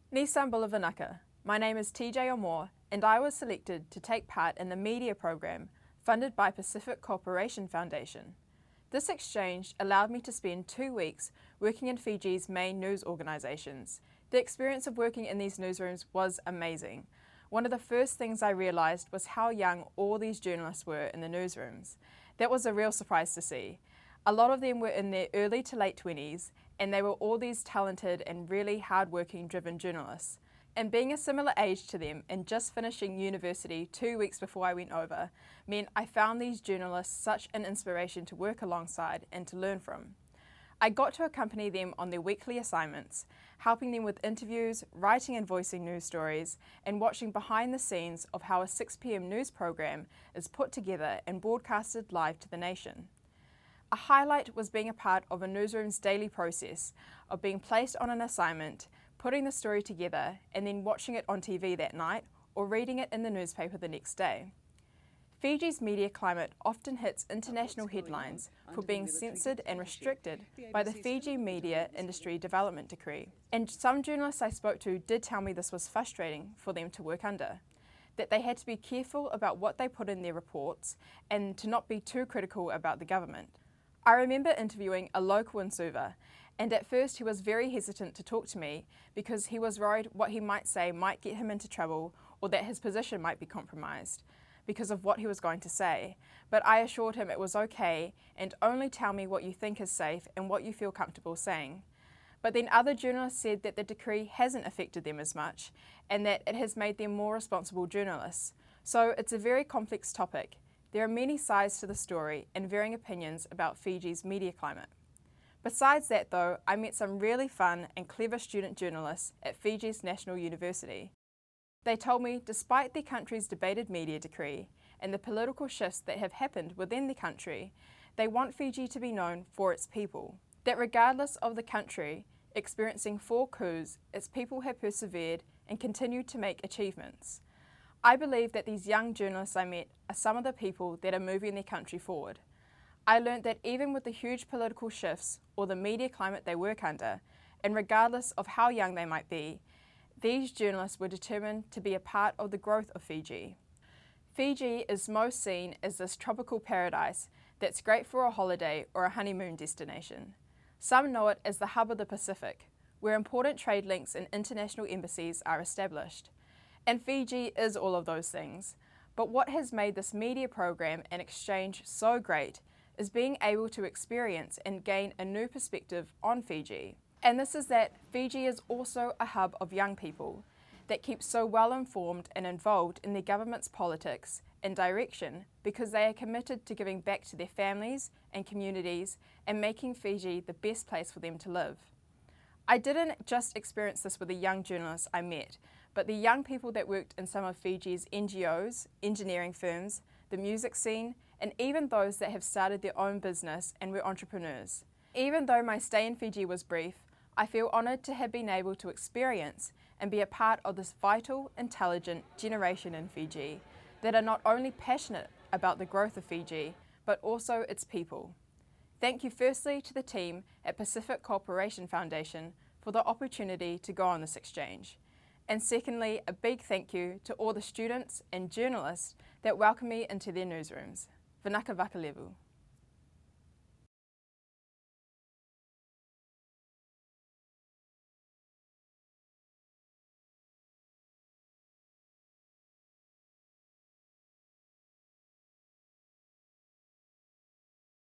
Ni Sambula Vanaka. My name is TJ Aumua and I was selected to take part in the media program funded by Pacific Cooperation Foundation. This exchange allowed me to spend 2 weeks working in Fiji's main news organisations. The experience of working in these newsrooms was amazing. One of the first things I realised was how young all these journalists were in the newsrooms. That was a real surprise to see. A lot of them were in their early to late 20s, and they were all these talented and really hard-working, driven journalists. And being a similar age to them and just finishing university 2 weeks before I went over meant I found these journalists such an inspiration to work alongside and to learn from. I got to accompany them on their weekly assignments, helping them with interviews, writing and voicing news stories, and watching behind the scenes of how a 6 p.m. news program is put together and broadcasted live to the nation. A highlight was being a part of a newsroom's daily process of being placed on an assignment, putting the story together, and then watching it on TV that night or reading it in the newspaper the next day. Fiji's media climate often hits international headlines for being censored and restricted by the Fiji Media Industry Development Decree. And some journalists I spoke to did tell me this was frustrating for them to work under, that they had to be careful about what they put in their reports and to not be too critical about the government. I remember interviewing a local in Suva, and at first he was very hesitant to talk to me because he was worried what he might say might get him into trouble or that his position might be compromised because of what he was going to say. But I assured him it was okay and only tell me what you think is safe and what you feel comfortable saying. But then other journalists said that the decree hasn't affected them as much and that it has made them more responsible journalists. So it's a very complex topic. There are many sides to the story and varying opinions about Fiji's media climate. Besides that though, I met some really fun and clever student journalists at Fiji's National University. They told me despite their country's debated media decree and the political shifts that have happened within the country, they want Fiji to be known for its people. That regardless of the country experiencing 4 coups, its people have persevered and continued to make achievements. I believe that these young journalists I met are some of the people that are moving their country forward. I learned that even with the huge political shifts or the media climate they work under, and regardless of how young they might be, these journalists were determined to be a part of the growth of Fiji. Fiji is most seen as this tropical paradise that's great for a holiday or a honeymoon destination. Some know it as the hub of the Pacific, where important trade links and international embassies are established. And Fiji is all of those things. But what has made this media program and exchange so great is being able to experience and gain a new perspective on Fiji. And this is that Fiji is also a hub of young people that keep so well informed and involved in their government's politics and direction because they are committed to giving back to their families and communities and making Fiji the best place for them to live. I didn't just experience this with the young journalists I met, but the young people that worked in some of Fiji's NGOs, engineering firms, the music scene, and even those that have started their own business and were entrepreneurs. Even though my stay in Fiji was brief, I feel honoured to have been able to experience and be a part of this vital, intelligent generation in Fiji that are not only passionate about the growth of Fiji, but also its people. Thank you firstly to the team at Pacific Cooperation Foundation for the opportunity to go on this exchange. And secondly, a big thank you to all the students and journalists that welcome me into their newsrooms. Vanaka Vakalevu.